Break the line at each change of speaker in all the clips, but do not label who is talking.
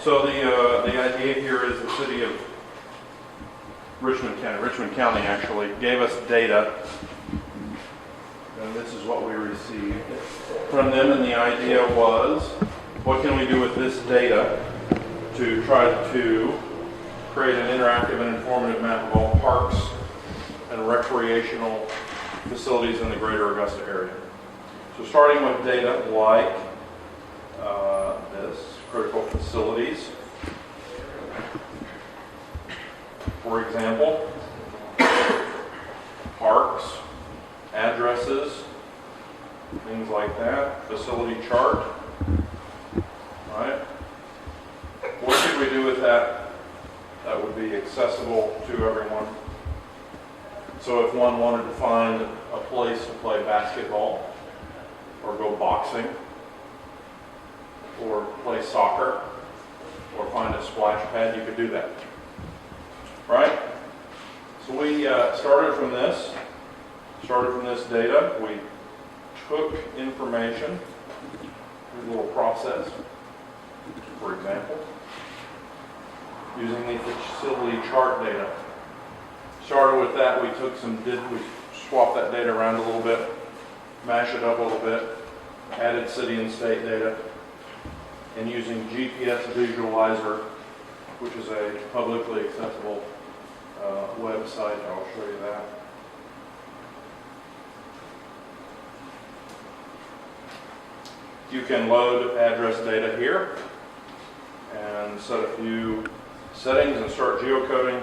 So the idea here is the city of Richmond County actually gave us data, and this is what we received from them, and the idea was, what can we do with this data to try to create an interactive and informative map of all parks and recreational facilities in the greater Augusta area. So starting with data like this, critical facilities. For example, parks, addresses, things like that, facility chart, right? What should we do with that that would be accessible to everyone? So if one wanted to find a place to play basketball, or go boxing, or play soccer, or find a splash pad, you could do that. Right? So we started from this data. We took information, a little process, for example, using the facility chart data. Started with that, we swapped that data around a little bit, mashed it up a little bit, added city and state data, and using GPS Visualizer, which is a publicly accessible website. I'll show you that. You can load address data here and set a few settings and start geocoding,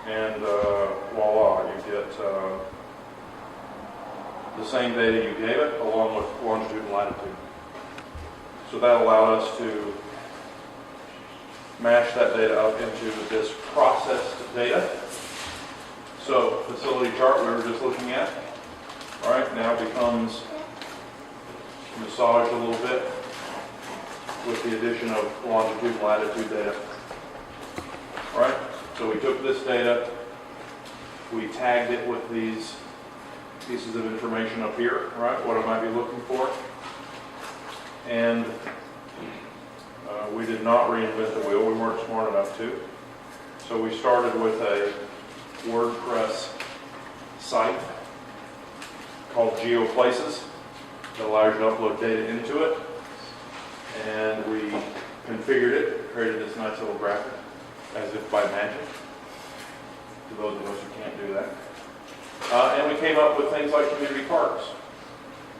and voila, you get the same data you gave it along with longitude and latitude. So that allowed us to mash that data up into this processed data. So facility chart we were just looking at, right, now becomes massaged a little bit with the addition of longitude and latitude data. Right? So we took this data, we tagged it with these pieces of information up here, right, what I might be looking for. And we did not reinvent the wheel. We weren't smart enough to. So we started with a WordPress site called GeoPlaces that allows you to upload data into it. And we configured it, created this nice little graphic as if by magic, to those of us who can't do that. And we came up with things like community parks,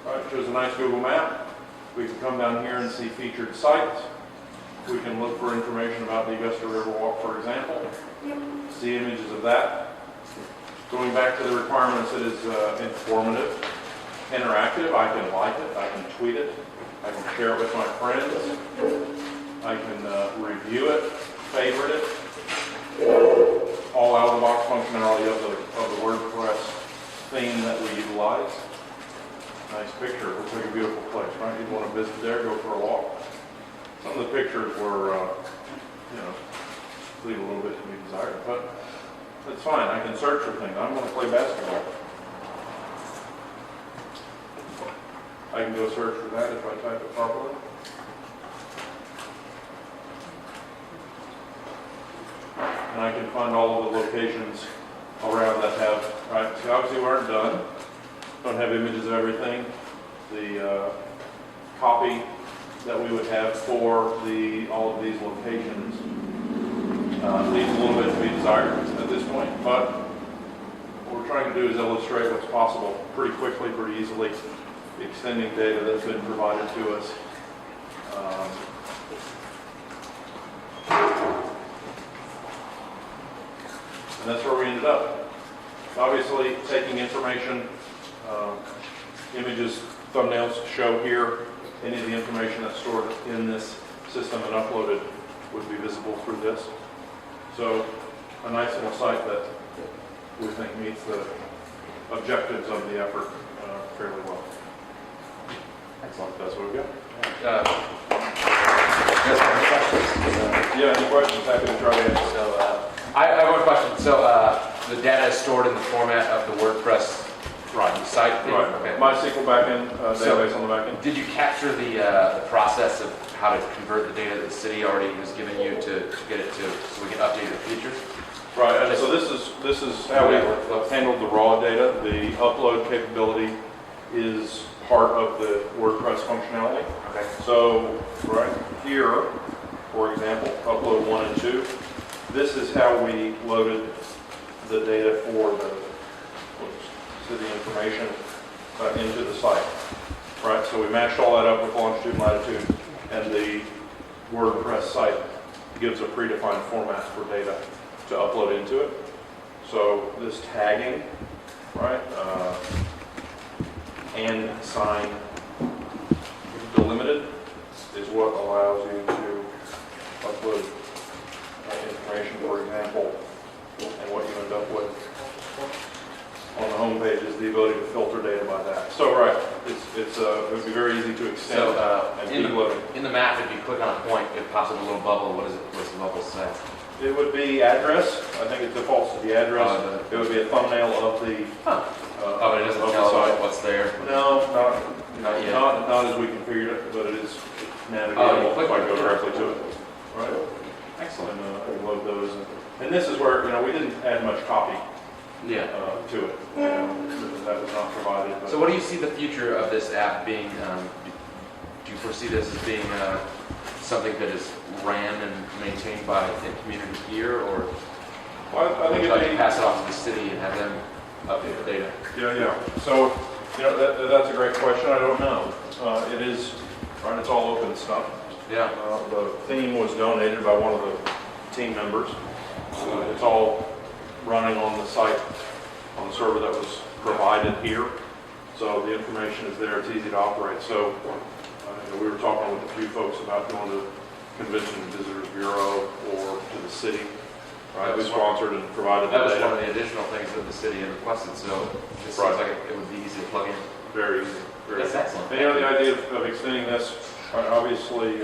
right, which was a nice Google map. We can come down here and see featured sites. We can look for information about the Augusta River Walk, for example. See images of that. Going back to the requirements, it is informative, interactive. I can like it, I can tweet it, I can share it with my friends, I can review it, favorite it. All out-of-the-box functionality of the WordPress theme that we utilize. Nice picture. Looks like a beautiful place, right? You'd want to visit there, go for a walk. Some of the pictures were, leave a little bit to be desired, but that's fine. I can search for things. I'm going to play basketball. I can go search for that if I type it properly. And I can find all of the locations around that have, right, see, obviously we aren't done. Don't have images of everything. The copy that we would have for all of these locations leaves a little bit to be desired at this point, but what we're trying to do is illustrate what's possible pretty quickly, pretty easily, extending data that's been provided to us. And that's where we ended up. Obviously, taking information, images, thumbnails show here, any of the information that's stored in this system and uploaded would be visible through this. So, a nice little site that we think meets the objectives of the effort fairly well. Excellent. That's what we got. Yeah, any questions? Happy to try to answer.
So, I have one question. So, the data is stored in the format of the WordPress site?
Right.
Okay.
MySQL backend, database on the backend.
Did you capture the process of how to convert the data that the city already was giving you to get it to, so we can update it in the future?
Right, and so this is how we handled the raw data. The upload capability is part of the WordPress functionality.
Okay.
So right here, for example, upload 1 and 2, this is how we loaded the data for the city information into the site. Right, so we matched all that up with longitude and latitude, and the WordPress site gives a predefined format for data to upload into it. So this tagging, right, and sign delimited is what allows you to upload information, for example, and what you end up with on the home page is the ability to filter data by that. So right, it would be very easy to extend and keep loading.
In the map, if you click on a point, it pops up a little bubble. What does the bubble say?
It would be address. I think it defaults to the address. It would be a thumbnail of the.
But it doesn't tell us what's there.
No,
Not yet.
not as we configured it, but it is navigatable if I go directly to it. Right.
Excellent.
And I can load those. And this is where we didn't add much copy
Yeah.
to it. That was not provided. But
So what do you see the future of this app being? Do you foresee this as being something that is ran and maintained by the community here, or
Well, I think
would you like
it'd
to
be,
pass it off to the city and have them update the data?
yeah. So, that's a great question. I don't know. It is, right, it's all open stuff.
Yeah.
The theme was donated by one of the team members. It's all running on the site, on the server that was provided here. So the information is there, it's easy to operate. So we were talking with a few folks about going to Convention and Visitors Bureau or to the city. Right, we sponsored and provided the
That was
data.
one of the additional things that the city had requested, so it seems
Right.
like it would be easy to plug in.
Very easy. Very
That's
easy.
excellent.
And, the idea of extending this, obviously,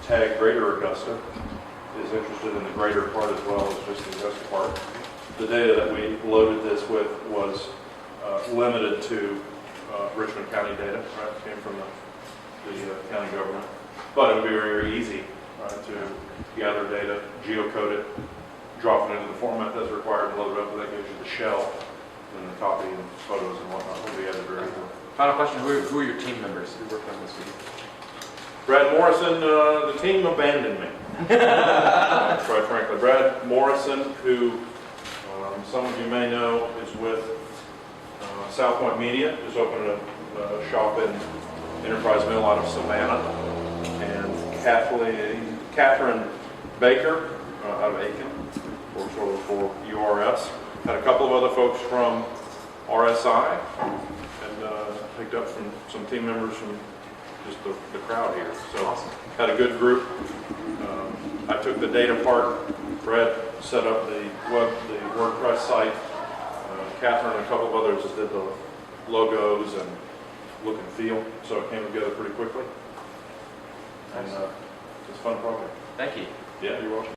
tag Greater Augusta is interested in the greater part as well as just the Augusta part. The data that we loaded this with was limited to Richmond County data, right? It came from the county government. But it would be very, very easy to gather data, geocode it, drop it into the format that's required, and load it up, and that gives you the shell, and the copy and photos and whatnot will be added very easily.
Final question, who are your team members? Who worked on this with you?
Brad Morrison, the team abandoned me. Quite frankly, Brad Morrison, who some of you may know, is with South Point Media, just opened a shop in Enterprise Mill out of Savannah, and Catherine Baker out of Aiken, works for URS. Had a couple of other folks from RSI, and picked up from some team members from just the crowd here. So
Awesome.
had a good group. I took the data part. Brett set up the WordPress site. Catherine and a couple of others just did the logos and look and feel. So it came together pretty quickly. And it's a fun project.
Thank you.
Yeah, you're welcome.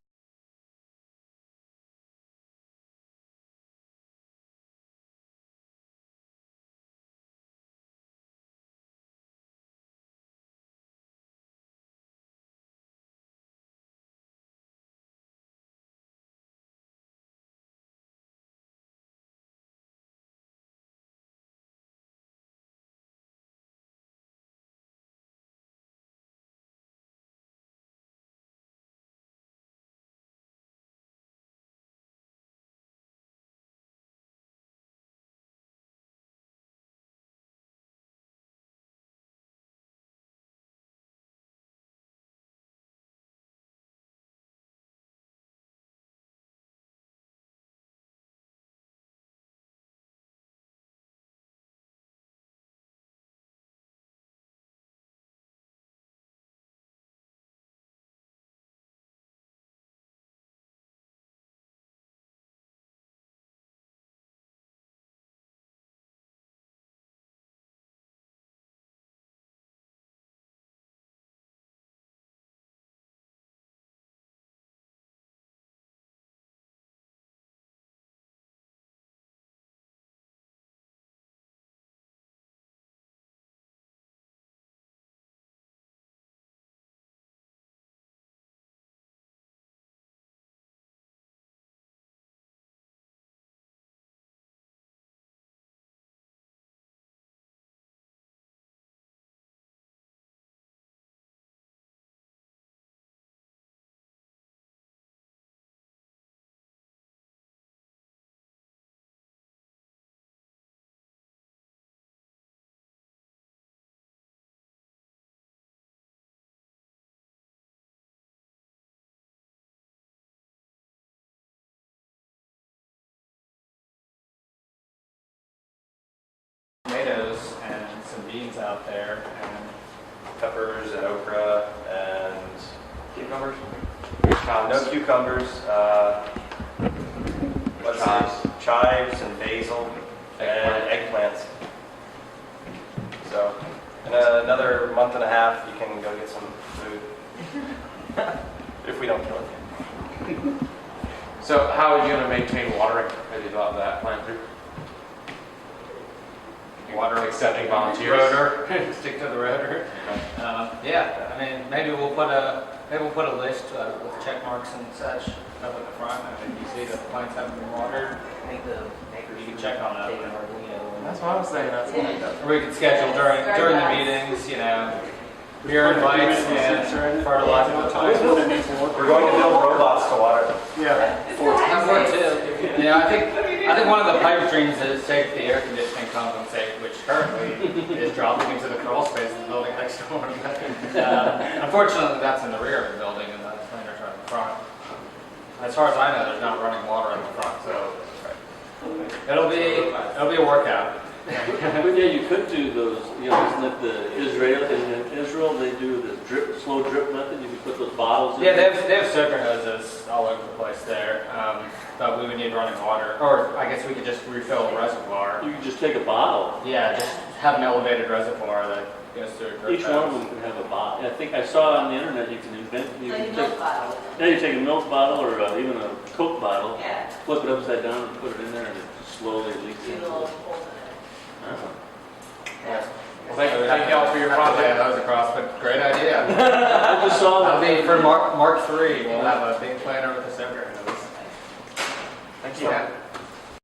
out there, and peppers and okra and
Cucumbers?
no cucumbers. Let's see, chives and basil and eggplants. So in another month and a half, you can go get some food if we don't kill it.
So how are you going to maintain watering as you develop that plant through?
Water
Accepting volunteers?
rotor. Stick to the rotor.
Yeah, I mean, maybe we'll put a list with check marks and such up at the front. And if you see that the plants haven't been watered,
I think the neighbors.
you can check on that.
That's what I was saying. That's
Or we can schedule during the meetings, you know, beer invites and fertilizer at the time.
We're going to build robots to water them.
That's what too. Yeah, I think one of the pipe dreams is take the air conditioning compensate, which currently is dropping into the crawl space of the building next door. Unfortunately, that's in the rear of the building, and that's planters are in the front. As far as I know, there's not running water in the front, so it'll be a workout.
But yeah, you could do those, you know, isn't it in Israel, they do the slow drip method, you could put those bottles in.
Yeah, they have soaker hoses all over the place there, but we would need running water, or I guess we could just refill a reservoir.
You could just take a bottle.
Yeah, just have an elevated reservoir that goes through a drip
Each one of
hose.
them can have a bottle. I think I saw on the internet, you can invent, you
Like a
can
milk
take,
bottle.
yeah, you take a milk bottle or even a Coke bottle,
Yeah,
flip it upside down and put it in there and it slowly leaks
two
in.
little holes in
Uh-huh.
Yes. Well, thank you all for your project. That was across, but great idea.
I just saw
That'll
that.
be for Mark 3. We'll have a big planter with a soaker hose.
Thank you.